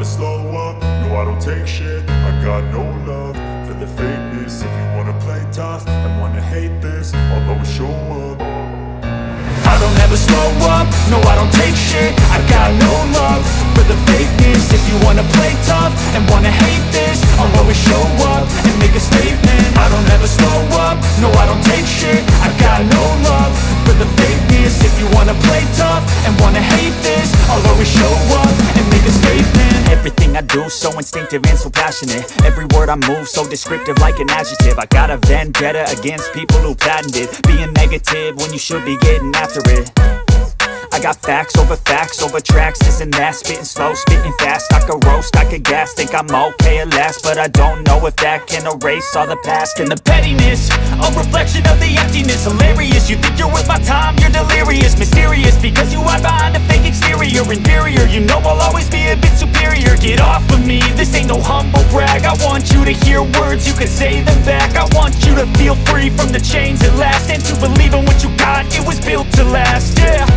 never slow up, no I don't take shit. I got no love for the fakeness. If you wanna play tough and wanna hate this, I'll always show up. I don't ever slow up, no I don't take shit. I got no love for the fakeness. If you wanna play tough and wanna hate this, I'll always show up and make a statement. I don't ever slow up, no I don't take shit. I got no love for the fakeness. If you wanna play tough and wanna hate this, I'll always show up and make a statement. Everything I do so instinctive and so passionate. Every word I move so descriptive like an adjective. I got a vendetta against people who patented being negative when you should be getting after it. I got facts over tracks, this and that. Spitting slow, spitting fast. I could roast, I could gas. Think I'm okay at last, but I don't know if that can erase all the past. And the pettiness, a reflection of the emptiness. Hilarious, you think you're worth my time, you're delirious. Mysterious, because you hide behind a fake exterior. Inferior, you know I'll always be a bit superior. Get off of me, this ain't no humble brag. I want you to hear words, you can say them back. I want you to feel free from the chains that last, and to believe in what you got, it was built to last, yeah.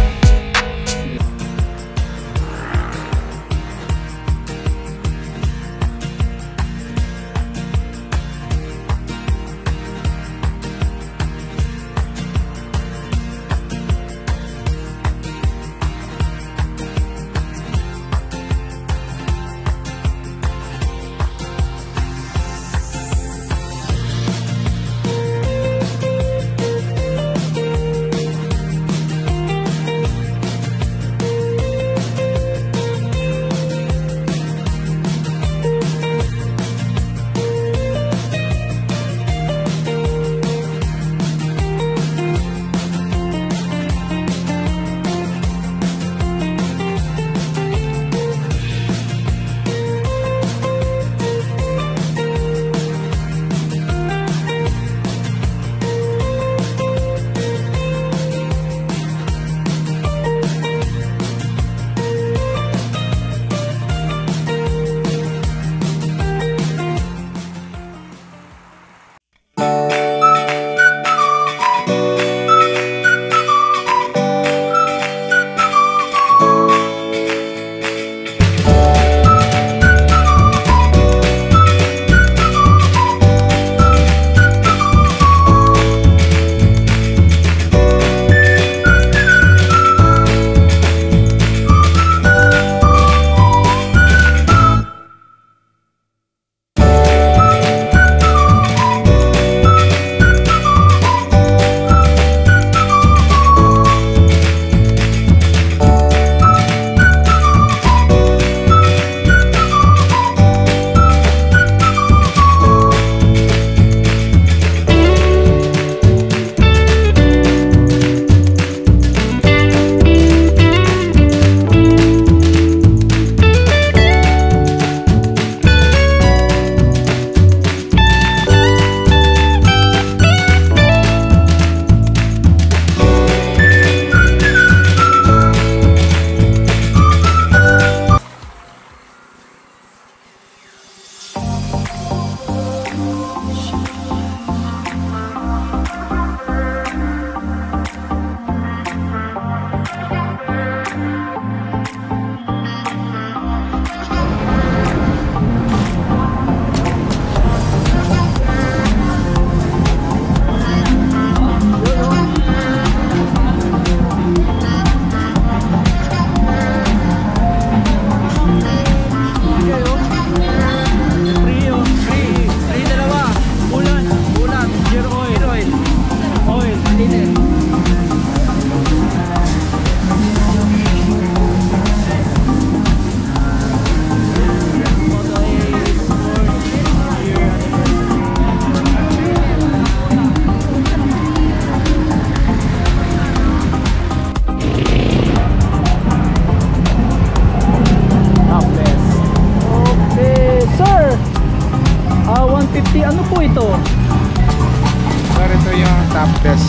top desk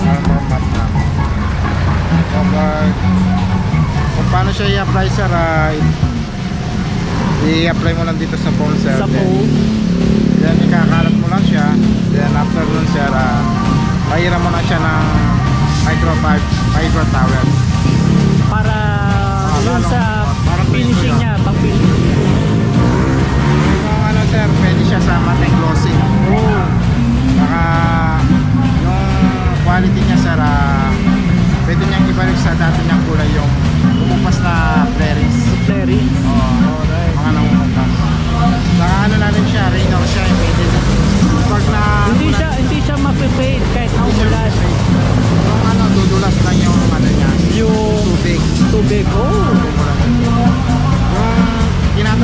armor mat na. Kung paano siya i-apply sir, i-apply mo lang dito sa phone sir. Sa phone? Then ikakalat mo lang siya. Then after nun sir, pahiram mo na siya ng micro towel. Para yun sa finishing niya, pag finishing.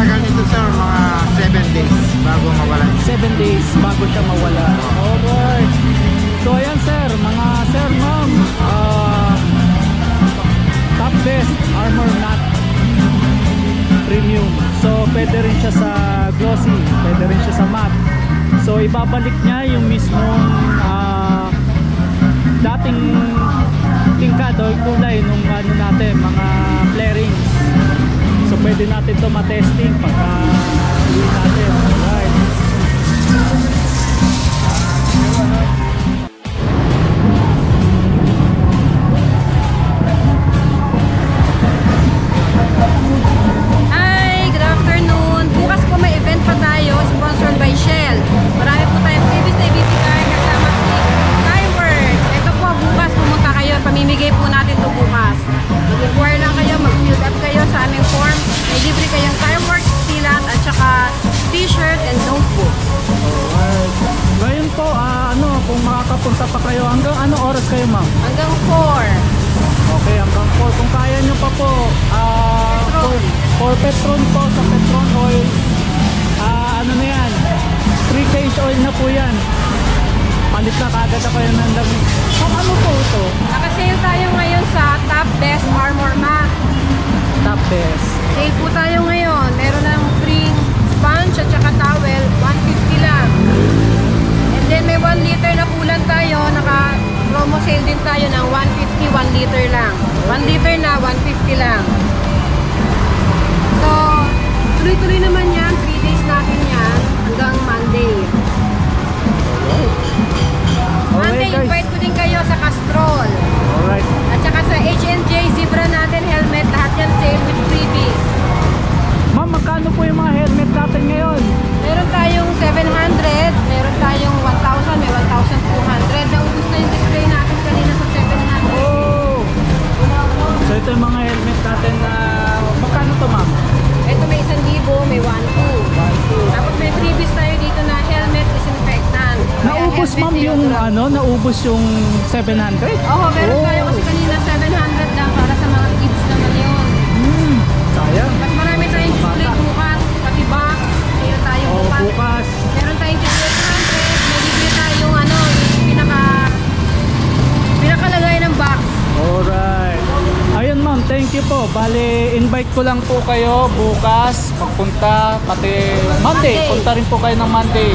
tagal nito sir, mga 7 days bago mawala. 7 days bago siya mawala. Alright. So ayan sir, mga sir, ma'am, Top Best Armor Mat Premium. So pwede rin siya sa glossy, pwede rin siya sa matte. So ibabalik niya yung mismong dating tingkad o kulay nung ano natin, mga flarings. So pwede natin to matesting pagka uwi natin. Alright. Hi! Good afternoon! Bukas po may event pa tayo, sponsored by Shell. Marami po tayong previous na ibibigay kasama si Fireworks. Ito po, bukas pumunta kayo. Pamimigay po natin ito bukas. Mag-inquire lang kayo, mag-field up kayo sa aming form. May libre kayong Fireworks, silat, at saka t-shirt and notebook. Alright. Ngayon po, kung makakapunta pa kayo, hanggang ano oras kayo ma'am? Hanggang 4. Okay, hanggang 4. Kung kaya nyo pa po, for Petron po, sa Petron Oil, ano na yan, 3 change oil na po yan. Palit na kagad ako yan ng dami. Ano po ito? Nakasale tayo ngayon sa Top Best Armor Mat. Top Best. Sale po tayo ngayon. Meron ng free sponge at saka towel, 150 lang. And then may 1 liter na kulan tayo, naka-promo sale din tayo ng 150, 1 liter lang. 1 liter na, 150 lang. So, tuloy-tuloy naman yan, 3 days natin yan, hanggang Monday. Monday, Alright, guys. invite ko din kayo sa Castrol. Alright. At saka sa H&J, Zebra natin, helmet, lahat yan sale with freebies. Ma'am, magkano po yung mga helmet natin ngayon? Meron tayong 700, meron tayong 1,000, may 1,200. Naubos na yung display natin kanina sa 700. Oh! So ito yung mga helmet natin na magkano to ma'am? Ito may 1,000, may 1,200. Tapos may freebies tayo dito na helmet, disinfectant. Naubos ma'am yung naubos yung 700? Oo, meron tayo kasi kanina 700 lang para sa mga kids naman yun. Sayang. Mas marami tayong display bukas, pati box. Meron tayong bukas. Bukas. Meron tayong 800, may libre tayong yung pinakalagay ng box. Alright. Ayun ma'am, thank you po. Bale, invite ko lang po kayo bukas pagpunta, pati Monday. Punta rin po kayo ng Monday.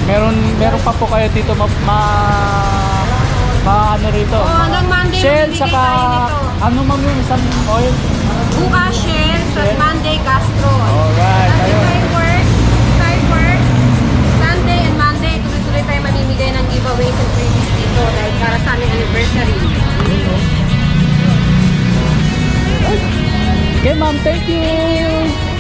Meron pa po kayo dito ano rito. Oo, hanggang Monday Shell, magbibigay saka tayo nito. ano ma'am yung isang oil? Bukas Shell, sa Shell. Monday Castrol. Alright, Tapos ayun. Fireworks, Sunday and Monday, tuloy-tuloy tayo mamimigay ng giveaways and freebies dito dahil para sa aming anniversary. Okay ma'am, thank you.